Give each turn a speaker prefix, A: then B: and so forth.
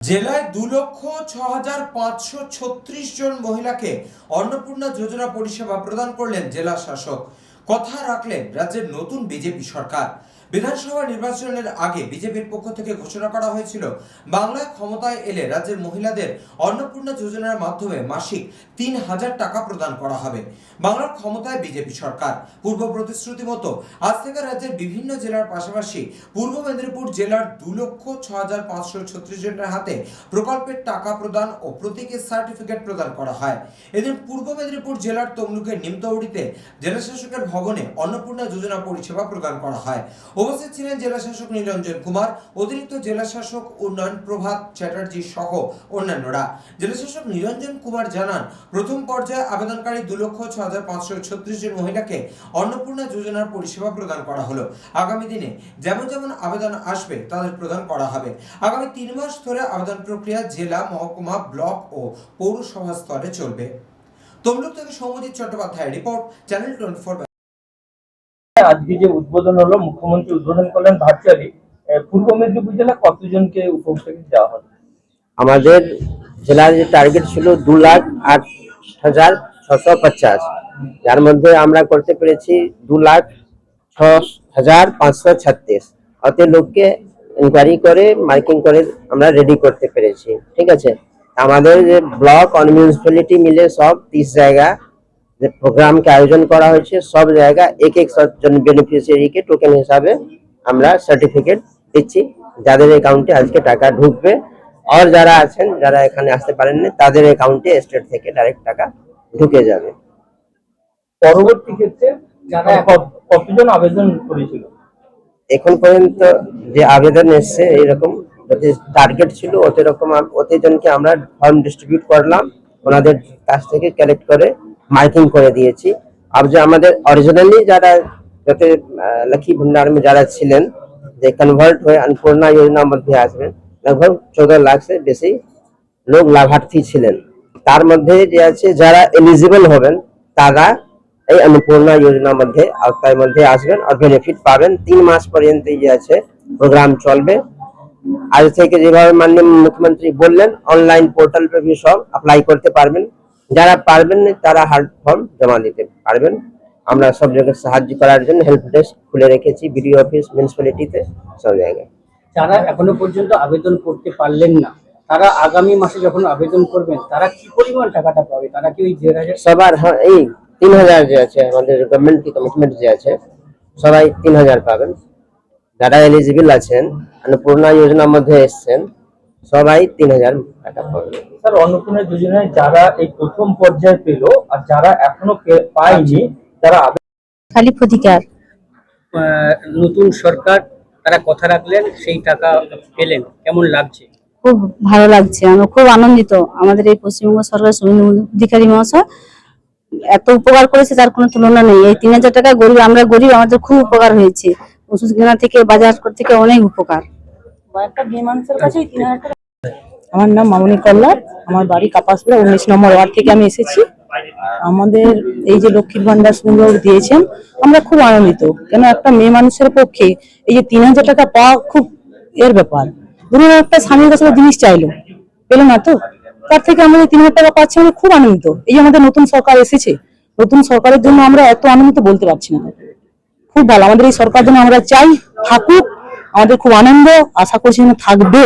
A: জেলায় 2,06,536 জন মহিলাকে অন্নপূর্ণা যোজনা পরিষেবা প্রদান করলেন জেলা শাসক। কথা রাখলেন রাজ্যের নতুন বিজেপি সরকার। বিধানসভা নির্বাচনের আগে বিজেপির পক্ষ থেকে ঘোষণা করা হয়েছিল বাংলায় ক্ষমতায় এলে রাজ্যের মহিলাদের অন্নপূর্ণা যোজনার মাধ্যমে মাসিক 3,000 টাকা প্রদান করা হবে। বাংলার ক্ষমতায় বিজেপি সরকার। পূর্ব প্রতিশ্রুতি মতো আজ থেকে রাজ্যের বিভিন্ন জেলার পাশাপাশি পূর্ব মেদিনীপুর জেলার 2,06,536 জনের হাতে প্রকল্পের টাকা প্রদান ও প্রতীকী সার্টিফিকেট প্রদান করা হয়। এদিন পূর্ব মেদিনীপুর জেলার তমলুকের নিমতৌড়িতে জেলা শাসকের ভবনে অন্নপূর্ণা যোজনা পরিষেবা প্রদান করা হয়। উপস্থিত ছিলেন জেলা শাসক নিরঞ্জন কুমার, অতিরিক্ত জেলা শাসক উন্নয়ন প্রভাত চ্যাটার্জি সহ অন্যান্যরা। জেলা শাসক নিরঞ্জন কুমার জানান, প্রথম পর্যায়ে আবেদনকারী 2,06,536 জন মহিলাকে অন্নপূর্ণা যোজনার পরিষেবা প্রদান করা হলো। আগামী দিনে যেমন যেমন আবেদন আসবে তাদের প্রদান করা হবে। আগামী 3 মাস ধরে আবেদন প্রক্রিয়া জেলা, মহকুমা, ব্লক ও পৌরসভা স্তরে চলবে। তমলুক থেকে সৌম্যজিৎ চট্টোপাধ্যায় রিপোর্ট, চ্যানেল 24।
B: আজকে যে উদ্বোধন হলো, মুখ্যমন্ত্রী উদ্বোধন করলেন ভার্চুয়ালি, পূর্ব মেদিনীপুর জেলা কতজনকে উপভোক্তা দেওয়া হবে?
C: আমাদের জেলার যে টার্গেট ছিল 2,08,650, যার মধ্যে আমরা করতে পেরেছি 2,06,536। অত লোককে ইনকোয়ারি করে মার্কিং করে আমরা রেডি করতে পেরেছি। ঠিক আছে, আমাদের যে ব্লক আর মিউনিসিপ্যালিটি মিলে সব 30 জায়গা যে প্রোগ্রামকে আয়োজন করা হয়েছে, সব জায়গা এক জন বেনিফিশিয়ারিকে টোকেন হিসাবে আমরা সার্টিফিকেট দিচ্ছি, যাদের অ্যাকাউন্টে আজকে টাকা ঢুকবে। আর যারা আছেন, যারা এখানে আসতে পারেননি, তাদের অ্যাকাউন্টে স্টেট থেকে ডাইরেক্ট টাকা ঢুকে যাবে।
B: পরবর্তী ক্ষেত্রে যারা কতজন আবেদন করেছিল
C: এখন পর্যন্ত যে আবেদন এসছে, এইরকম যে টার্গেট ছিল অতজনকে আমরা ফর্ম ডিস্ট্রিবিউট করলাম, ওনাদের কাছ থেকে কালেক্ট করে মার্কিং করে দিয়েছি। আর যে আমাদের অরিজিনালি যারা যাতে লক্ষ্মী ভান্ডার में যারা ছিলেন, যে কনভার্ট হয়ে अन्नपूर्णा योजना মধ্যে আসবেন, लगभग 14 লাখ से বেশি লোক লাভার্থী ছিলেন। তার মধ্যে যে আছে যারা এলিজিবল হবেন, তারা এই अन्नपूर्णा योजना মধ্যে আওতার মধ্যে আসবেন আর বেনিফিট পাবেন। 3 মাস পর্যন্ত যে আছে প্রোগ্রাম চলবে। আজ থেকে যেভাবে মাননীয় মুখ্যমন্ত্রী বললেন, অনলাইন পোর্টাল पे भी সব অ্যাপ্লাই করতে পারবেন। যারা পারবেন না তারা হার্ড ফর্ম জমা দিতে পারবেন। আমরা সব জায়গায় সাহায্য করার জন্য হেল্প ডেস্ক খুলে রেখেছি, বিডিও অফিস, মিউনিসিপ্যালিটিতে, সব জায়গায়।
B: যারা এখনো পর্যন্ত আবেদন করতে পারলেন না, তারা আগামী মাসে যখন আবেদন করবেন, তারা কি পরিমাণ টাকাটা পাবে? তারা কি ওই 1,000
C: সবার এই 3,000 যে আছে, আমাদের গভর্নমেন্ট কি কমিটমেন্ট যে আছে, সবাই 3,000 পাবেন। যারা এলিজিবল আছেন, अन्नपूर्णा যোজনার মধ্যে এসেছেন, সবাই 3,000 টাকা পাবেন।
B: স্যার, অন্নপূর্ণা যোজনায় যারা এই প্রথম পর্যায়ে পেল আর যারা এখনো পায়নি, তারা
D: খালি অধিকার।
B: নতুন সরকার তারা কথা রাখলেন, সেই টাকা পেলেন, কেমন লাগছে?
D: খুব ভালো লাগছে, আমরা খুব আনন্দিত। আমাদের এই পশ্চিমবঙ্গ সরকার শুভেন্দু অধিকারী মহাশয় এত উপকার করেছে, তার কোনো তুলনা নেই। এই 3,000 টাকা আমরা গরিব, আমাদের খুব উপকার হয়েছে। ওষুধ কেনা থেকে, বাজার থেকে অনেক উপকার। একটা মেয়ে মানুষের কাছে 3,000 টাকা।
E: আমার নাম মামনি কল্লার, আমার বাড়ি কাপাসপুরা 19 নম্বর ওয়ার্ড থেকে আমি এসেছি। আমাদের এই যে লক্ষ্মীর ভান্ডার সুন্দর দিয়েছেন, আমরা খুব আনন্দিত। কেন একটা মেয়ে মানুষের পক্ষে এই যে 3,000 টাকা পাওয়া খুব এর ব্যাপার। ধরুন একটা স্বামীর কাছে জিনিস চাইলো, পেলো না, তো তার থেকে আমাদের 3,000 টাকা পাচ্ছি, আমরা খুব আনন্দিত। এই যে আমাদের নতুন সরকার এসেছে, নতুন সরকারের জন্য আমরা এত আনন্দিত বলতে পারছি না। খুব ভালো, আমাদের এই সরকার জন্য আমরা চাই থাকুক, আমাদের খুব আনন্দ, আশা করছি থাকবে।